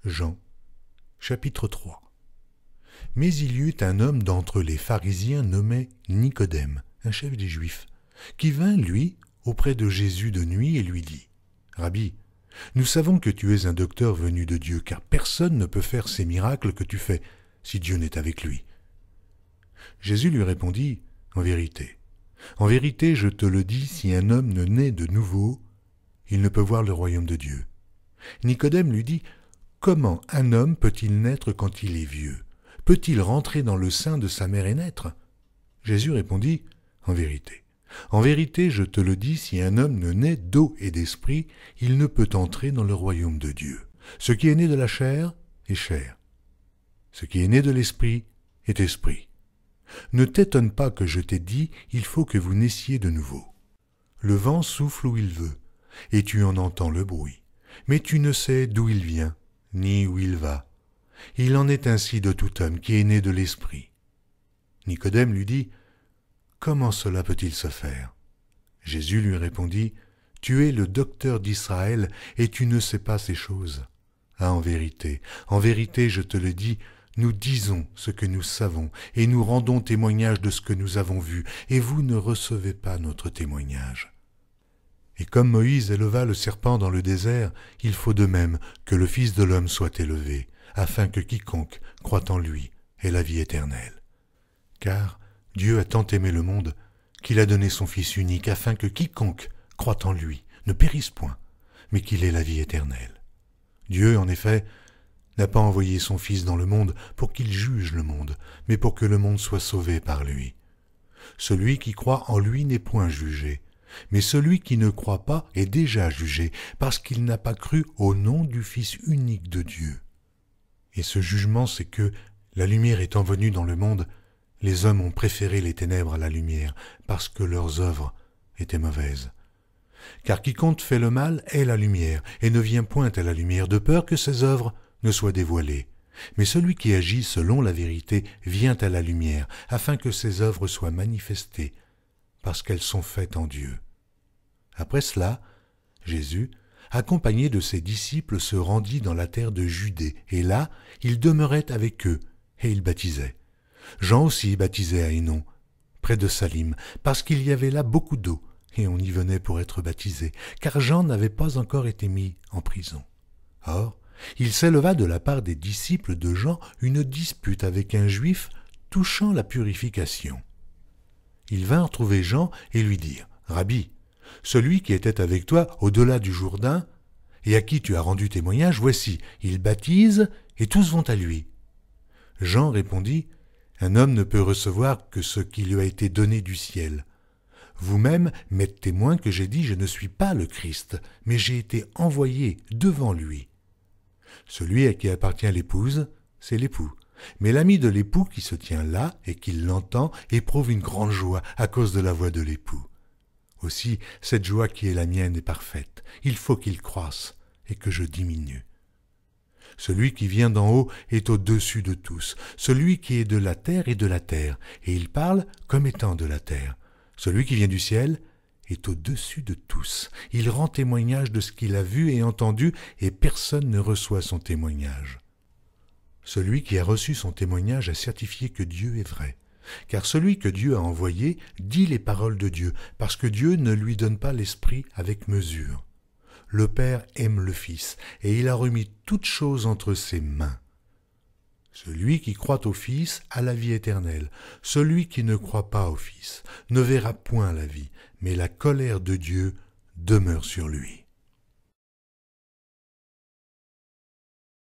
Jean, chapitre 3. Mais il y eut un homme d'entre les pharisiens nommé Nicodème, un chef des Juifs, qui vint, lui, auprès de Jésus de nuit et lui dit : « Rabbi, nous savons que tu es un docteur venu de Dieu, car personne ne peut faire ces miracles que tu fais, si Dieu n'est avec lui. » Jésus lui répondit : « En vérité, je te le dis, si un homme ne naît de nouveau, il ne peut voir le royaume de Dieu. » Nicodème lui dit : « Comment un homme peut-il naître quand il est vieux ? Peut-il rentrer dans le sein de sa mère et naître ?» Jésus répondit : « En vérité, je te le dis, si un homme ne naît d'eau et d'esprit, il ne peut entrer dans le royaume de Dieu. Ce qui est né de la chair est chair. Ce qui est né de l'esprit est esprit. Ne t'étonne pas que je t'ai dit, il faut que vous naissiez de nouveau. Le vent souffle où il veut, et tu en entends le bruit, mais tu ne sais d'où il vient, ni où il va. Il en est ainsi de tout homme qui est né de l'esprit. » Nicodème lui dit : « Comment cela peut-il se faire ?» Jésus lui répondit : « Tu es le docteur d'Israël et tu ne sais pas ces choses. Ah, en vérité, je te le dis, nous disons ce que nous savons et nous rendons témoignage de ce que nous avons vu, et vous ne recevez pas notre témoignage. Et comme Moïse éleva le serpent dans le désert, il faut de même que le Fils de l'homme soit élevé, afin que quiconque croit en lui ait la vie éternelle. Car Dieu a tant aimé le monde qu'il a donné son Fils unique, afin que quiconque croit en lui ne périsse point, mais qu'il ait la vie éternelle. Dieu, en effet, n'a pas envoyé son Fils dans le monde pour qu'il juge le monde, mais pour que le monde soit sauvé par lui. Celui qui croit en lui n'est point jugé, mais celui qui ne croit pas est déjà jugé, parce qu'il n'a pas cru au nom du Fils unique de Dieu. Et ce jugement, c'est que, la lumière étant venue dans le monde, les hommes ont préféré les ténèbres à la lumière, parce que leurs œuvres étaient mauvaises. Car quiconque fait le mal est la lumière, et ne vient point à la lumière, de peur que ses œuvres ne soient dévoilées. Mais celui qui agit selon la vérité vient à la lumière, afin que ses œuvres soient manifestées, parce qu'elles sont faites en Dieu. » Après cela, Jésus, accompagné de ses disciples, se rendit dans la terre de Judée, et là, il demeurait avec eux, et il baptisait. Jean aussi baptisait à Hénon, près de Salim, parce qu'il y avait là beaucoup d'eau, et on y venait pour être baptisé, car Jean n'avait pas encore été mis en prison. Or, il s'éleva de la part des disciples de Jean une dispute avec un juif touchant la purification. Ils vinrent trouver Jean et lui dirent : « Rabbi, celui qui était avec toi au-delà du Jourdain, et à qui tu as rendu témoignage, voici, il baptise, et tous vont à lui. » Jean répondit : « Un homme ne peut recevoir que ce qui lui a été donné du ciel. Vous-même m'êtes témoin que j'ai dit : je ne suis pas le Christ, mais j'ai été envoyé devant lui. Celui à qui appartient l'épouse, c'est l'époux. Mais l'ami de l'époux qui se tient là et qui l'entend éprouve une grande joie à cause de la voix de l'époux. Aussi, cette joie qui est la mienne est parfaite. Il faut qu'il croisse et que je diminue. Celui qui vient d'en haut est au-dessus de tous. Celui qui est de la terre est de la terre, et il parle comme étant de la terre. Celui qui vient du ciel est au-dessus de tous. Il rend témoignage de ce qu'il a vu et entendu, et personne ne reçoit son témoignage. Celui qui a reçu son témoignage a certifié que Dieu est vrai. Car celui que Dieu a envoyé dit les paroles de Dieu, parce que Dieu ne lui donne pas l'Esprit avec mesure. Le Père aime le Fils, et il a remis toutes choses entre ses mains. Celui qui croit au Fils a la vie éternelle. Celui qui ne croit pas au Fils ne verra point la vie, mais la colère de Dieu demeure sur lui.